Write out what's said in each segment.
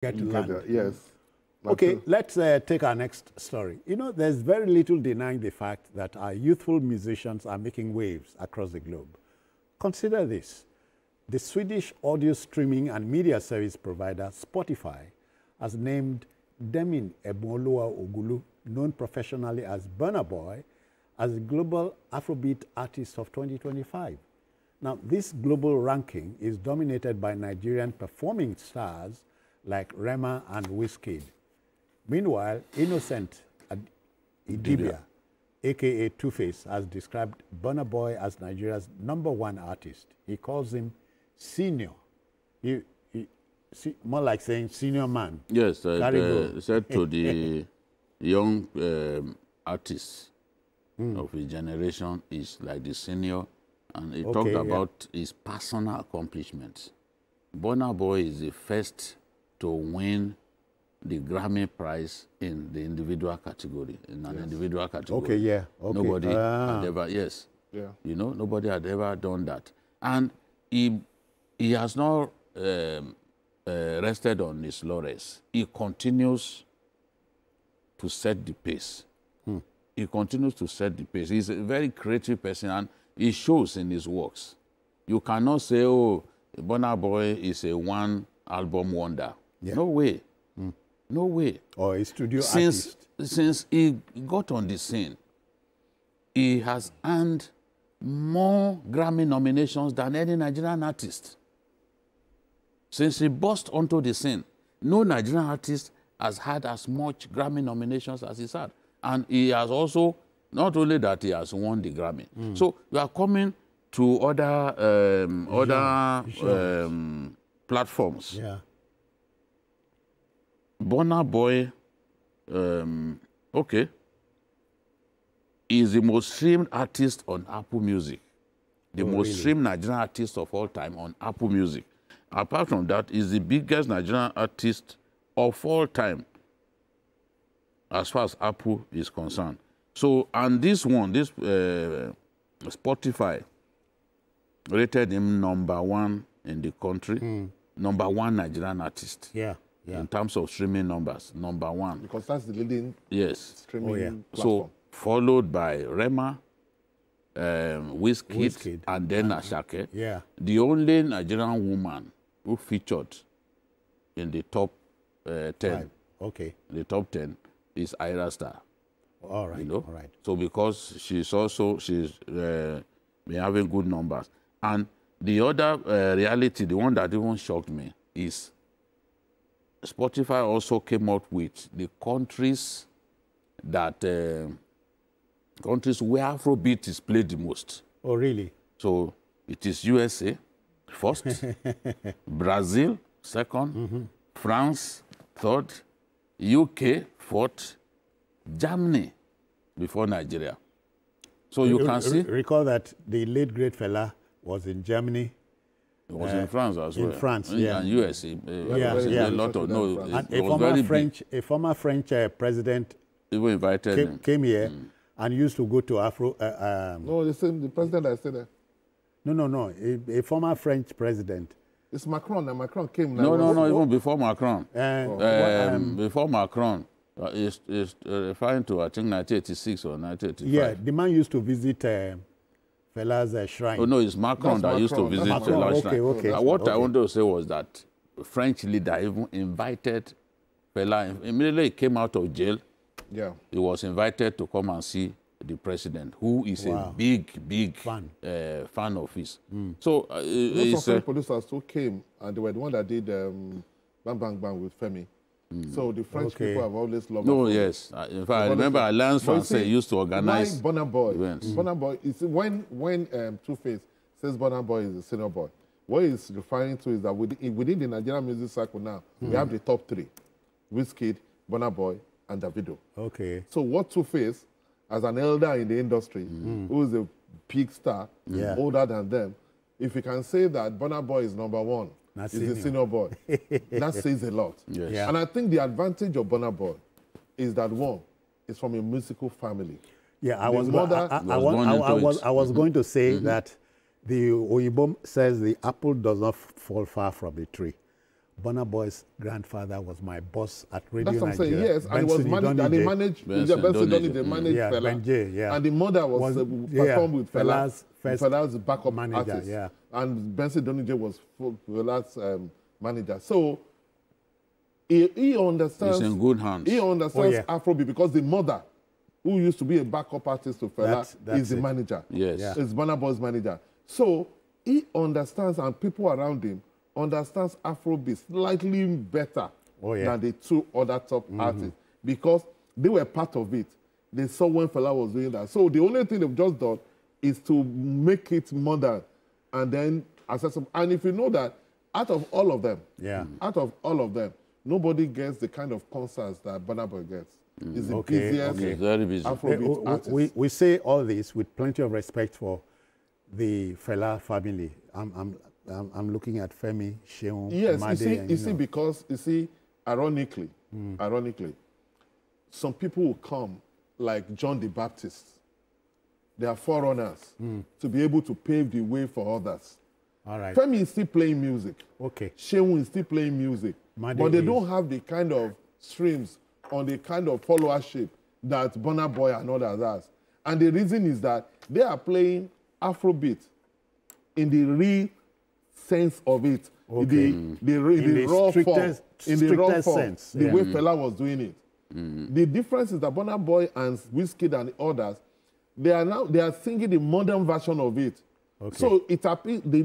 get to land. Yes. Okay, let's take our next story. You know, there's very little denying the fact that our youthful musicians are making waves across the globe. Consider this. The Swedish audio streaming and media service provider Spotify has named Demin Ebonoluwa Ogulu, known professionally as Burna Boy, as the Global Afrobeat Artist of 2025. Now, this global ranking is dominated by Nigerian performing stars like Rema and Wizkid. Meanwhile, Innocent Idibia, a.k.a. Two-Face, has described Burna Boy as Nigeria's #1 artist. He calls him senior. More like saying senior man. Yes, said to the young artists of his generation is like the senior, and he talked about his personal accomplishments. Burna Boy is the first to win the Grammy Prize in the individual category, in an individual category. Nobody had ever, you know, nobody had ever done that. And he has not rested on his laurels. He continues to set the pace. He continues to set the pace. He's a very creative person, and he shows in his works. You cannot say, oh, Burna Boy is a one-album wonder. No way. No way. Or a studio artist. Since he got on the scene, he has earned more Grammy nominations than any Nigerian artist. Since he burst onto the scene, no Nigerian artist has had as much Grammy nominations as he's had. And he has also, not only that he has won the Grammy. So we are coming to other platforms. Yeah. Burna Boy, is the most streamed artist on Apple Music. The most streamed Nigerian artist of all time on Apple Music. Apart from that, is the biggest Nigerian artist of all time as far as Apple is concerned. So, and this one, Spotify rated him #1 in the country, #1 Nigerian artist. In terms of streaming numbers, #1. Because that's the leading streaming platform. So, followed by Rema, Wizkid, and then Ashake. The only Nigerian woman who featured in the top 10, the top 10, is Ira Star. All right, you know? all right. So because she's been having good numbers. And the other reality, the one that even shocked me, is Spotify also came out with the countries that countries where Afrobeat is played the most. Oh, really? So it is USA first, Brazil second, France third, UK fourth, Germany before Nigeria. So you can see. Recall that the late great fella was in Germany. It was in France as well. In France, yeah. And USA. A lot of, and a former French president even invited came here and used to go to no, the president I said that. No. A former French president. It's Macron, and Macron came now. No, even before Macron. Before Macron, is referring to, I think, 1986 or 1985. Yeah, the man used to visit Fela's shrine. Oh, no, it's Macron that used to visit Fela's shrine. What I wanted to say was that the French leader even invited Fela. Immediately he came out of jail, he was invited to come and see the president, who is a big fan of his. So lots of producers who came, and they were the one that did Bang Bang Bang with Femi. So the French people have always loved. No, yes. In fact, I remember Alliance Française used to organize Burna Boy. Events. Burna Boy is when Two-Face says Burna Boy is a senior boy. What he's referring to is that within the Nigerian music cycle now, we have the top 3: Wizkid, Burna Boy, and Davido. Okay. So what Two-Face, as an elder in the industry, who is a big star, older than them, if you can say that Burna Boy is #1, he's a senior boy, that says a lot. Yes. Yeah. And I think the advantage of Burna Boy is that, one, is from a musical family. Yeah, I was going to say that the Oyibo says the apple does not fall far from the tree. Burna Boy's grandfather was my boss at Radio That's what I'm saying, Nigeria. yes. And he was managed, and he managed, Benson managed yeah, Fela. Benjay, yeah. And the mother was performed with Fela's backup manager, artist. yeah. And Benson Donije was Fela's manager. So he understands. He's in good hands. He understands Afrobeat because the mother, who used to be a backup artist to Fela, is the manager. Yes. Yeah. It's Burna Boy's manager. So he understands, and people around him understands Afrobeat slightly better than the two other top artists because they were part of it. They saw when Fela was doing that. So the only thing they've just done is to make it modern and then accessible. And if you know that out of all of them, nobody gets the kind of concerts that Burna Boy gets. He's the busiest very busy. Afrobeat artist. We say all this with plenty of respect for the Fela family. I'm looking at Femi, Sheung, yes, Made, you see, because ironically, some people will come like John the Baptist. They are forerunners to be able to pave the way for others. All right. Femi is still playing music. Okay. Sheung is still playing music. But they don't have the kind of streams or the kind of followership that Burna Boy and others has. And the reason is that they are playing Afrobeat in the real sense of it, the raw form, in the raw form, the way Fela was doing it. The difference is that Burna Boy and Wizkid and others, they are singing the modern version of it. So it appears the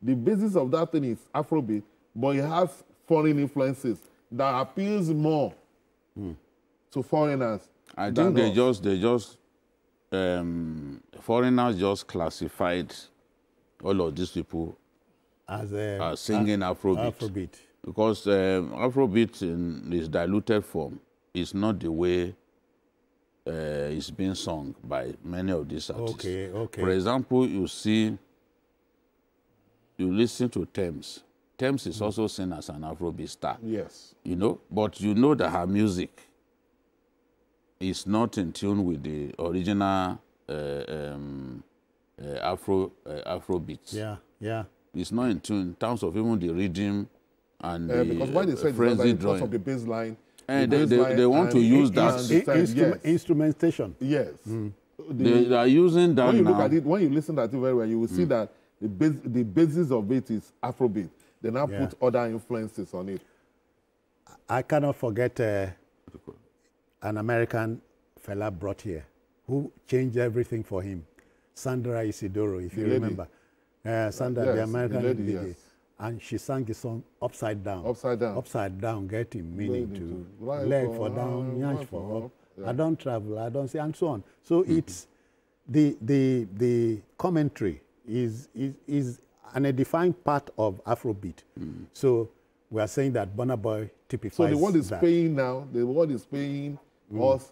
basis of that thing is Afrobeat, but it has foreign influences that appeals more to foreigners. I think they just foreigners just classified all of these people as singing Afrobeat. Because Afrobeat in its diluted form is not the way it's being sung by many of these artists. For example, you listen to Thames. Thames is also seen as an Afrobeat star. Yes. You know, but you know that her music is not in tune with the original Afrobeats. Yeah. It's not in tune in terms of even the rhythm and because why they say frenzy because of the bass line. And they want to use that. Instrumentation. Yes. They are using that when you now. look at it, when you listen to it very well, you will see that the basis of it is Afrobeat. They now put other influences on it. I cannot forget an American fella brought here who changed everything for him. Sandra Isidoro, if you remember. Sandra, the American lady. And she sang the song Upside Down. Upside Down. Upside Down, getting meaning to leg for down, yansh for up. I don't travel, I don't see, and so on. So it's the commentary is a defined part of Afrobeat. So we are saying that Burna Boy typifies So the world is that. paying now. The world is paying us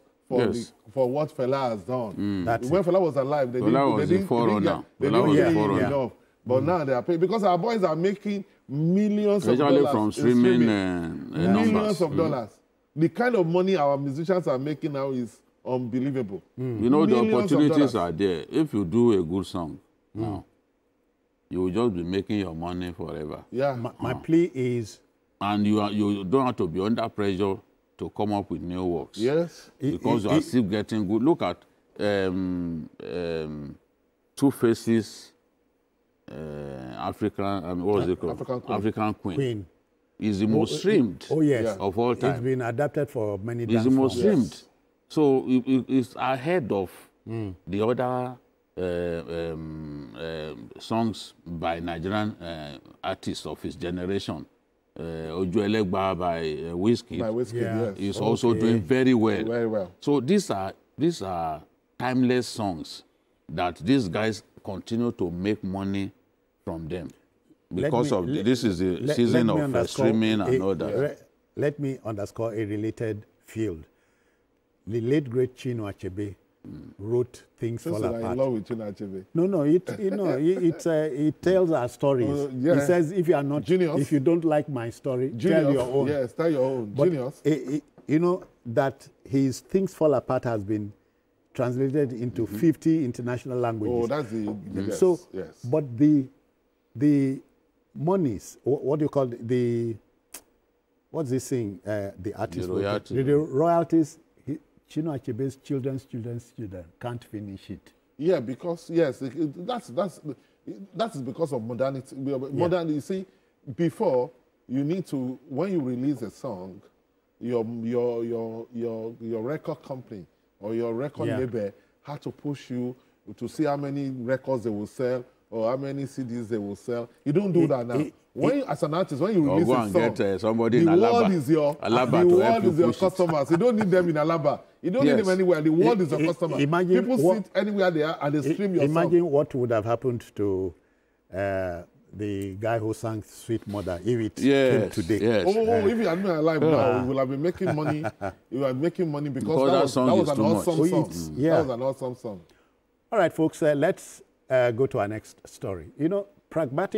for what Fela has done. When Fela was alive, they didn't pay enough. But now they are paying because our boys are making millions of dollars. From streaming millions of dollars. The kind of money our musicians are making now is unbelievable. You know, the opportunities are there. If you do a good song now, you will just be making your money forever. Yeah. My plea is... And you don't have to be under pressure to come up with new works. Yes. Because you are still getting good. Look at Two Faces, African, what was it called? African Queen. Is the most streamed of all time. It's been adapted for many It's the most streamed. So it's ahead of the other songs by Nigerian artists of his generation. Oju Elegba by Wizkid yes. is also doing very well. Very well. So these are timeless songs that these guys continue to make money from them because this is the season of streaming and all that. Let me underscore a related field. The late great Chinua Achebe wrote Things Fall Apart. I love with Chinua Achebe. No, it tells our stories. He says, if you are not, if you don't like my story, tell your own. Yes, tell your own. But, Genius. You know that his Things Fall Apart has been translated into 50 international languages. Oh, that's the but the monies, what do you call the what's this thing? The artist. The royalties. The royalties. Chinua Achebe's children can't finish it. Yeah, because yes, that's because of modernity. Modern, you see, before you need to, when you release a song, your record company or your record label had to push you to see how many records they will sell or how many CDs they will sell. You don't do that now. As an artist, when you release a song, get, somebody the in world is your customers. You don't need them in Alaba. You don't need them anywhere. The world is your customer. People sit anywhere they are and they stream your song. Imagine what would have happened to the guy who sang Sweet Mother if it came today. Yes. If he had been alive now, he would have been making money. He was making money because that was an awesome song. That was an awesome song. All right, folks, let's go to our next story. You know, pragmatic